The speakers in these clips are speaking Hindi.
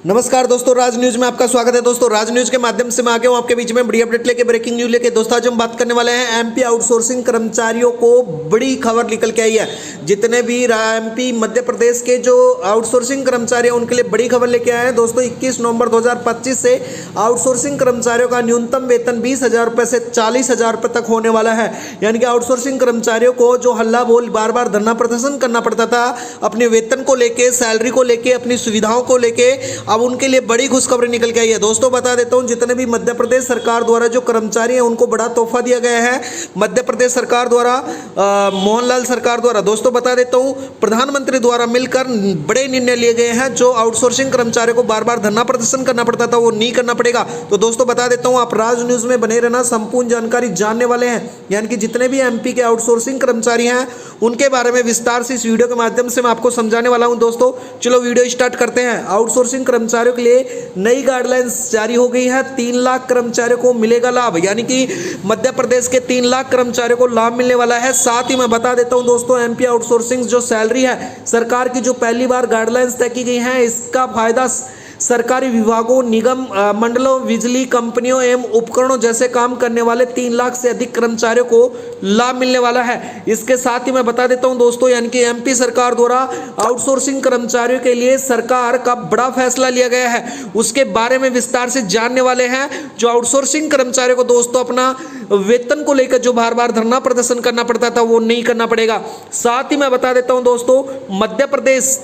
नमस्कार दोस्तों, राज न्यूज में आपका स्वागत है। दोस्तों, राज न्यूज के माध्यम से मैं आ गया हूं आपके बीच में बड़ी अपडेट लेके, ब्रेकिंग न्यूज लेके। दोस्तों, आज हम बात करने वाले हैं एमपी आउटसोर्सिंग कर्मचारियों को बड़ी खबर निकल के आई है। जितने भी एमपी मध्य प्रदेश के जो आउटसोर्सिंग कर्मचारी हैं उनके लिए बड़ी खबर लेके आए हैं। दोस्तों, 21 नवंबर 2025 से आउटसोर्सिंग कर्मचारियों का न्यूनतम वेतन 20,000 रुपये से 40,000 रुपये तक होने वाला है। यानी कि आउटसोर्सिंग कर्मचारियों को जो हल्ला बोल बार बार धरना प्रदर्शन करना पड़ता था अपने वेतन को लेके, सैलरी को लेके, अपनी सुविधाओं को लेके, अब उनके लिए बड़ी खुशखबरी निकल के आई है। दोस्तों, बता देता हूं, जितने भी मध्य प्रदेश सरकार द्वारा जो कर्मचारी हैं उनको बड़ा तोहफा दिया गया है मध्य प्रदेश सरकार द्वारा, मोहनलाल सरकार द्वारा। दोस्तों, बता देता हूं, प्रधानमंत्री द्वारा मिलकर बड़े निर्णय लिए गए हैं। जो आउटसोर्सिंग कर्मचारियों को बार बार धरना प्रदर्शन करना पड़ता था वो नहीं करना पड़ेगा। तो दोस्तों, बता देता हूं, आप राज न्यूज में बने रहना, संपूर्ण जानकारी जानने वाले हैं। यानी कि जितने भी एमपी के आउटसोर्सिंग कर्मचारी हैं उनके बारे में विस्तार से इस वीडियो के माध्यम से मैं आपको समझाने वाला हूं। दोस्तों, चलो वीडियो स्टार्ट करते हैं। आउटसोर्सिंग कर्मचारियों के लिए नई गाइडलाइंस जारी हो गई है। 3 लाख कर्मचारियों को मिलेगा लाभ, यानी कि मध्य प्रदेश के 3 लाख कर्मचारियों को लाभ मिलने वाला है। साथ ही मैं बता देता हूं दोस्तों, एमपी आउटसोर्सिंग जो सैलरी है सरकार की, जो पहली बार गाइडलाइंस तय की गई है, इसका फायदा सरकारी विभागों, निगम मंडलों, बिजली कंपनियों एवं उपकरणों जैसे काम करने वाले 3 लाख से अधिक कर्मचारियों को लाभ मिलने वाला है। इसके साथ ही मैं बता देता हूं दोस्तों, यानी कि एमपी सरकार द्वारा आउटसोर्सिंग कर्मचारियों के लिए सरकार का बड़ा फैसला लिया गया है, उसके बारे में विस्तार से जानने वाले हैं। जो आउटसोर्सिंग कर्मचारियों को दोस्तों अपना वेतन को लेकर जो बार बार धरना प्रदर्शन करना पड़ता था वो नहीं करना पड़ेगा। साथ ही मैं बता देता हूं दोस्तों, मध्य प्रदेश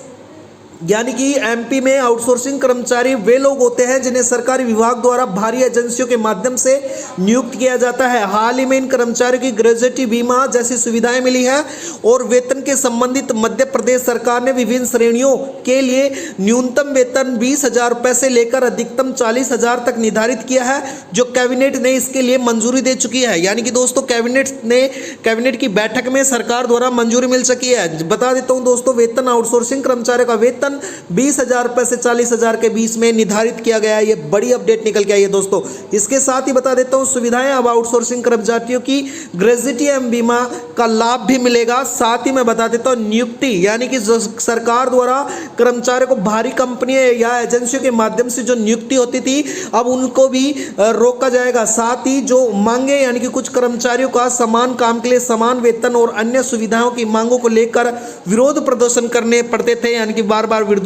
यानी कि एमपी में आउटसोर्सिंग कर्मचारी वे लोग होते हैं जिन्हें सरकारी विभाग द्वारा भारी एजेंसियों के माध्यम से नियुक्त किया जाता है। हाल ही में इन कर्मचारियों की ग्रेजुएटी बीमा जैसी सुविधाएं मिली है और वेतन के संबंधित मध्य प्रदेश सरकार ने विभिन्न श्रेणियों के लिए न्यूनतम वेतन 20,000 रुपये से लेकर अधिकतम 40,000 तक निर्धारित किया है, जो कैबिनेट ने इसके लिए मंजूरी दे चुकी है। यानी कि दोस्तों, कैबिनेट की बैठक में सरकार द्वारा मंजूरी मिल चुकी है। बता देता हूं दोस्तों, वेतन आउटसोर्सिंग कर्मचारियों का वेतन 20,000 रुपए से 40,000 के बीच में निर्धारित किया गया है। ये बड़ी अपडेट निकल के आई है दोस्तों। इसके साथ ही बता देता हूं, सुविधाएं अब आउटसोर्सिंग कर्मचारियों की ग्रेजुएटी एवं बीमा का लाभ भी मिलेगा। साथ ही मैं बता देता हूं, नियुक्ति यानी कि सरकार द्वारा कर्मचारियों को भारी कंपनियों या एजेंसियों के माध्यम से जो नियुक्ति होती थी अब उनको भी रोका जाएगा। साथ ही जो मांगे यानी कि कुछ कर्मचारियों का समान काम के लिए समान वेतन और अन्य सुविधाओं की मांगों को लेकर विरोध प्रदर्शन करने पड़ते थे, यानी कि बार बार विरोध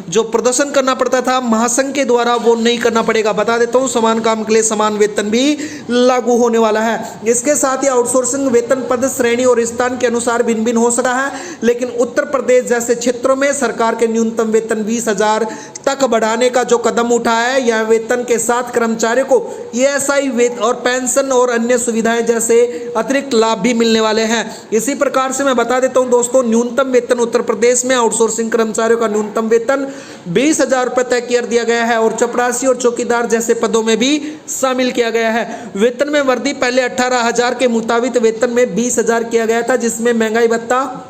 जो प्रदर्शन करना पड़ता था महासंघ के द्वारा, वो नहीं करना पड़ेगा। बता देता हूं, समान काम के लिए समान वेतन भी लागू होने वाला है। इसके साथ ही आउटसोर्सिंग वेतन पद, श्रेणी और स्थान के अनुसार भिन्न भिन्न हो सकता है, लेकिन उत्तर प्रदेश जैसे क्षेत्रों में सरकार के न्यूनतम वेतन 20,000 तक बढ़ाने का जो कदम उठाया है, यह वेतन के साथ कर्मचारियों को ईएसआई वेतन और पेंशन और अन्य सुविधाएं जैसे अतिरिक्त लाभ भी मिलने वाले हैं। इसी प्रकार से मैं बता देता हूं दोस्तों, न्यूनतम वेतन उत्तर प्रदेश में आउटसोर्सिंग कर्मचारियों का न्यूनतम वेतन 20,000 रुपये तय कर दिया गया है और चपरासी और चौकीदार जैसे पदों में भी शामिल किया गया है। वेतन में वृद्धि पहले 18,000 के मुताबिक वेतन में 20,000 किया गया था, जिसमें महंगाई भत्ता,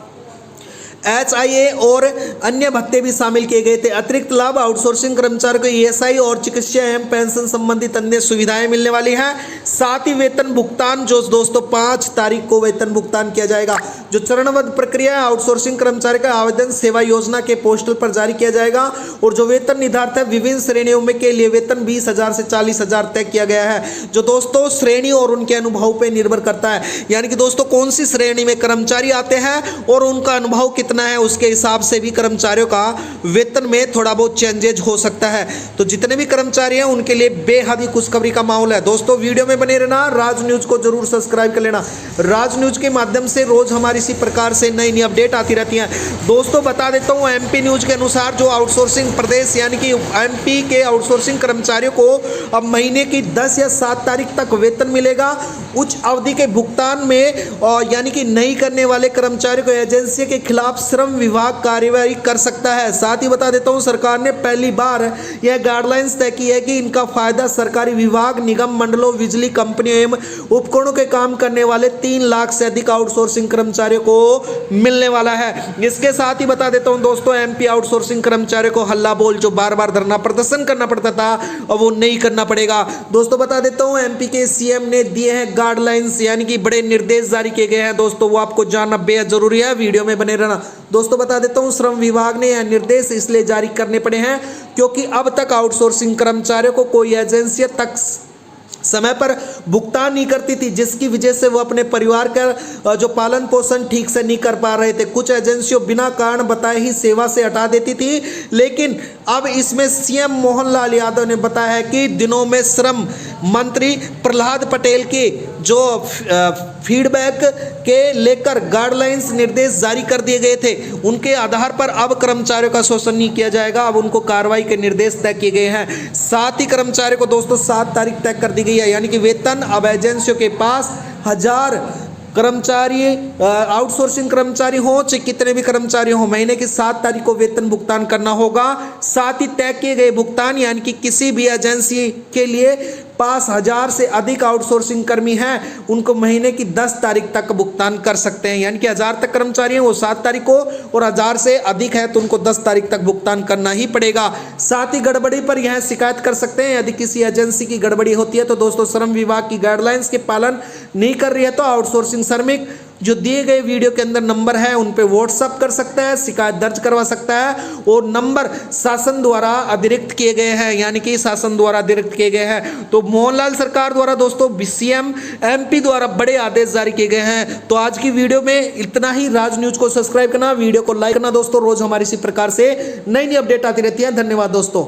HIA और अन्य भत्ते भी शामिल किए गए थे। अतिरिक्त लाभ आउटसोर्सिंग कर्मचारियों को ईएसआई और चिकित्सा एवं पेंशन संबंधित अन्य सुविधाएं मिलने वाली हैं। साथ ही वेतन भुगतान जो दोस्तों 5 तारीख को वेतन भुगतान किया जाएगा। जो चरणबद्ध प्रक्रिया है, आउटसोर्सिंग कर्मचारी का आवेदन सेवा योजना के पोस्टल पर जारी किया जाएगा और जो वेतन निर्धारित है विभिन्न श्रेणियों में के लिए वेतन 20,000 से 40,000 तय किया गया है, जो दोस्तों श्रेणी और उनके अनुभव पर निर्भर करता है। यानी कि दोस्तों, कौन सी श्रेणी में कर्मचारी आते हैं और उनका अनुभव कितना है, उसके हिसाब से भी कर्मचारियों का वेतन में थोड़ा बहुत चेंजेज हो सकता है। तो जितने भी कर्मचारी हैं उनके लिए बेहद ही खुशखबरी का माहौल है। दोस्तों, वीडियो में बने रहना, राज न्यूज को जरूर सब्सक्राइब कर लेना। राज न्यूज के माध्यम से रोज हमारी इसी प्रकार से नई नई अपडेट आती रहती हैं। दोस्तों, बता देता हूं, एमपी न्यूज के अनुसार जो आउटसोर्सिंग प्रदेश यानी कि एमपी के आउटसोर्सिंग कर्मचारियों को अब महीने की 10 या 7 तारीख तक वेतन मिलेगा। उच्च अवधि के भुगतान में यानी कि नहीं करने वाले कर्मचारियों को एजेंसी के खिलाफ श्रम विभाग कार्यवाही कर सकता है। साथ ही बता देता हूं, सरकार ने पहली बार यह गाइडलाइंस तय की है कि इनका फायदा सरकारी विभाग, निगम मंडलों, बिजली कंपनियों एवं उपकरणों के काम करने वाले 3 लाख से अधिक आउटसोर्सिंग कर्मचारियों को मिलने वाला है। इसके साथ ही बता देता हूं दोस्तों, एमपी आउटसोर्सिंग कर्मचारियों को हल्ला बोल जो बार बार धरना प्रदर्शन करना पड़ता था और वो नहीं करना पड़ेगा। दोस्तों, बता देता हूं, एमपी के सीएम ने दिए हैं गाइडलाइंस, यानी कि बड़े निर्देश जारी किए गए हैं। दोस्तों, वो आपको जानना बेहद जरूरी है। वीडियो में बने रहना। दोस्तों बता देता हूं, श्रम विभाग ने यह निर्देश इसलिए जारी करने पड़े हैं क्योंकि अब तक आउटसोर्सिंग कर्मचारियों को कोई एजेंसी तक समय पर भुगतान नहीं करती थी, जिसकी वजह से वो अपने परिवार का जो पालन पोषण ठीक से नहीं कर पा रहे थे। कुछ एजेंसियों बिना कारण बताए ही सेवा से हटा देती थी, लेकिन अब इसमें सीएम मोहनलाल यादव ने बताया है कि दिनों में श्रम मंत्री प्रहलाद पटेल के जो फीडबैक के लेकर गाइडलाइंस निर्देश जारी कर दिए गए थे, उनके आधार पर अब कर्मचारियों का शोषण नहीं किया जाएगा। अब उनको कार्रवाई के निर्देश तय किए गए हैं। साथ ही कर्मचारियों को दोस्तों 7 तारीख तय कर दी गई है, यानी कि वेतन अब एजेंसियों के पास 1000 कर्मचारी आउटसोर्सिंग कर्मचारी हो चाहे कितने भी कर्मचारी हो, महीने की 7 तारीख को वेतन भुगतान करना होगा। साथ ही तय किए गए भुगतान, यानी कि किसी भी एजेंसी के लिए पास 1000 से अधिक आउटसोर्सिंग कर्मी हैं, उनको महीने की 10 तारीख तक भुगतान कर सकते हैं। यानी कि 1000 तक कर्मचारी हैं वो 7 तारीख को, और 1000 से अधिक है तो उनको 10 तारीख तक भुगतान करना ही पड़ेगा। साथ ही गड़बड़ी पर यह शिकायत कर सकते हैं। यदि किसी एजेंसी की गड़बड़ी होती है तो दोस्तों श्रम विभाग की गाइडलाइंस के पालन नहीं कर रही है तो आउटसोर्सिंग श्रमिक जो दिए गए वीडियो के अंदर नंबर है उन पे व्हाट्सएप कर सकता है, शिकायत दर्ज करवा सकता है, और नंबर शासन द्वारा अतिरिक्त किए गए हैं, यानी कि शासन द्वारा अतिरिक्त किए गए हैं। तो मोहनलाल सरकार द्वारा दोस्तों सीएम एमपी द्वारा बड़े आदेश जारी किए गए हैं। तो आज की वीडियो में इतना ही। राज न्यूज को सब्सक्राइब करना, वीडियो को लाइक करना दोस्तों। रोज हमारी इसी प्रकार से नई नई अपडेट आती रहती है। धन्यवाद दोस्तों।